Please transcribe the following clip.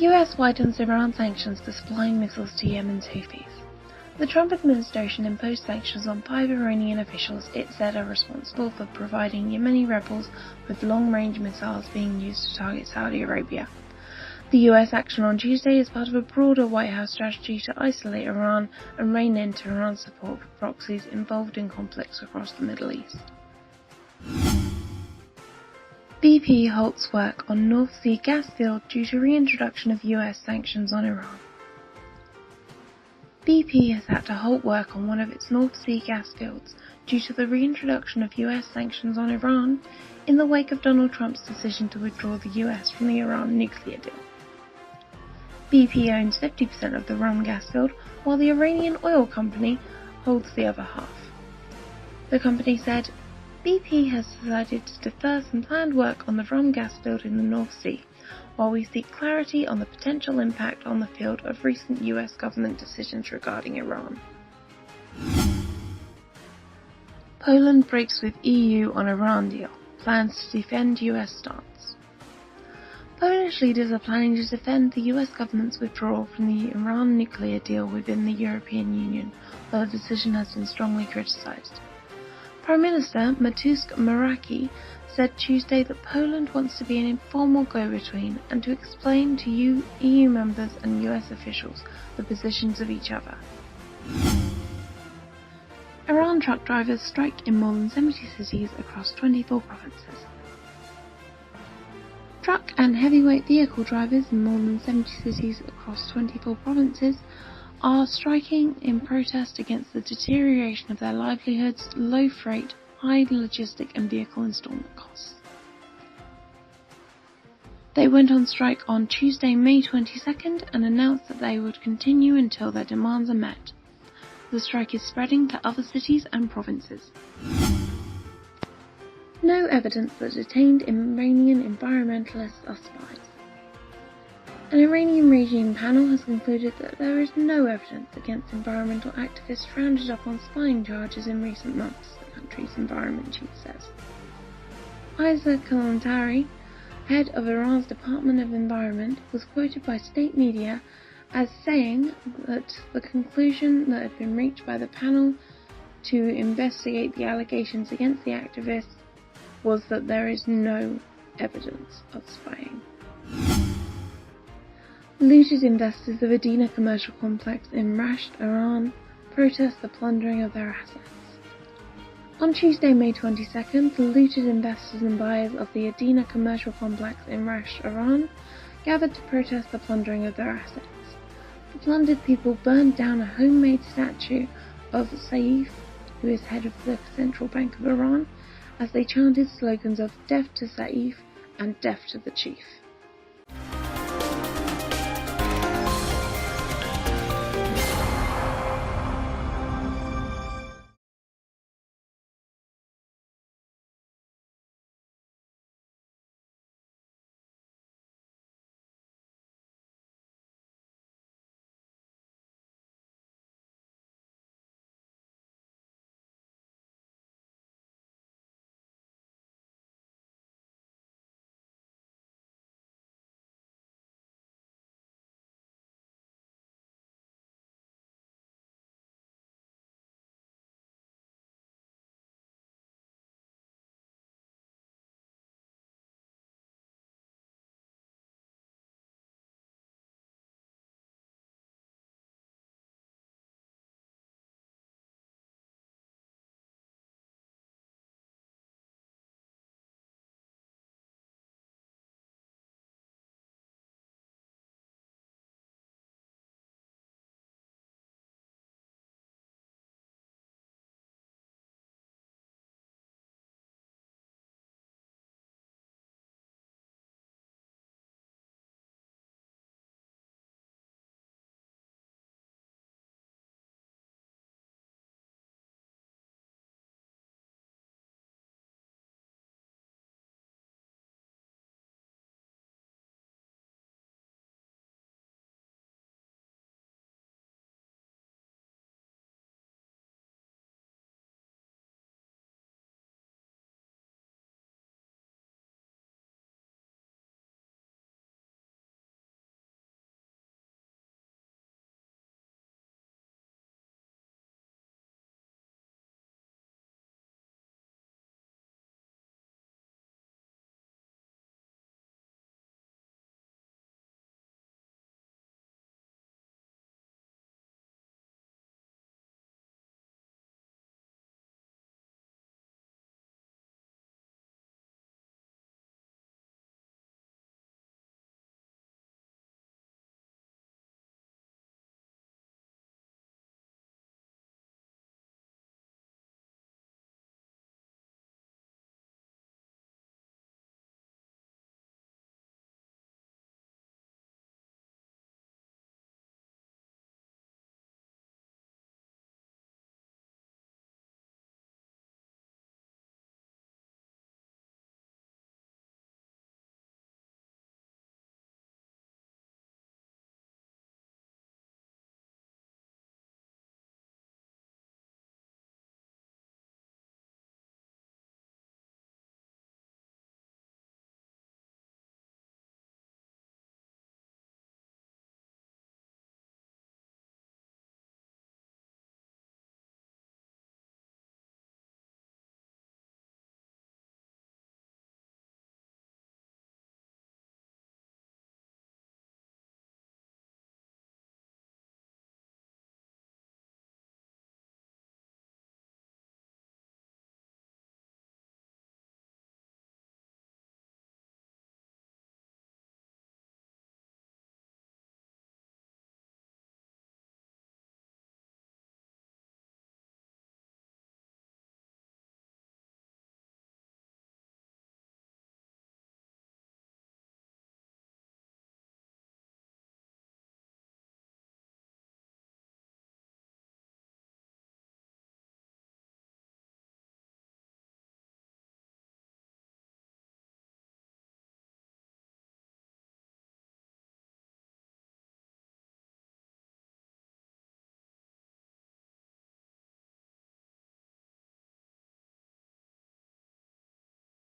US widens Iran sanctions for supplying missiles to Yemen's Houthis. The Trump administration imposed sanctions on 5 Iranian officials it said are responsible for providing Yemeni rebels with long-range missiles being used to target Saudi Arabia. The US action on Tuesday is part of a broader White House strategy to isolate Iran and rein in Tehran's support for proxies involved in conflicts across the Middle East. BP halts work on North Sea gas field due to reintroduction of US sanctions on Iran. BP has had to halt work on one of its North Sea gas fields due to the reintroduction of US sanctions on Iran in the wake of Donald Trump's decision to withdraw the US from the Iran nuclear deal. BP owns 50% of the Rhum gas field, while the Iranian Oil Company holds the other half. The company said, BP has decided to defer some planned work on the Rhum gas field in the North Sea, while we seek clarity on the potential impact on the field of recent US government decisions regarding Iran. Poland breaks with EU on Iran deal, plans to defend US stance. Polish leaders are planning to defend the US government's withdrawal from the Iran nuclear deal within the European Union, while the decision has been strongly criticised. Prime Minister Mateusz Morawiecki said Tuesday that Poland wants to be an informal go-between and to explain to EU members and US officials the positions of each other. Iran truck drivers strike in more than 70 cities across 24 provinces. Truck and heavyweight vehicle drivers in more than 70 cities across 24 provinces are striking in protest against the deterioration of their livelihoods, low freight, high logistic and vehicle installment costs. They went on strike on Tuesday, May 22nd, and announced that they would continue until their demands are met. The strike is spreading to other cities and provinces. No evidence that detained Iranian environmentalists are spies. An Iranian regime panel has concluded that there is no evidence against environmental activists rounded up on spying charges in recent months, the country's environment chief says. Isa Kalantari, head of Iran's Department of Environment, was quoted by state media as saying that the conclusion that had been reached by the panel to investigate the allegations against the activists was that there is no evidence of spying. Looted investors of Edina commercial complex in Rasht, Iran, protest the plundering of their assets. On Tuesday, May 22nd, the looted investors and buyers of the Edina commercial complex in Rasht, Iran, gathered to protest the plundering of their assets. The plundered people burned down a homemade statue of Saif, who is head of the Central Bank of Iran, as they chanted slogans of "Death to Saif" and "Death to the Chief."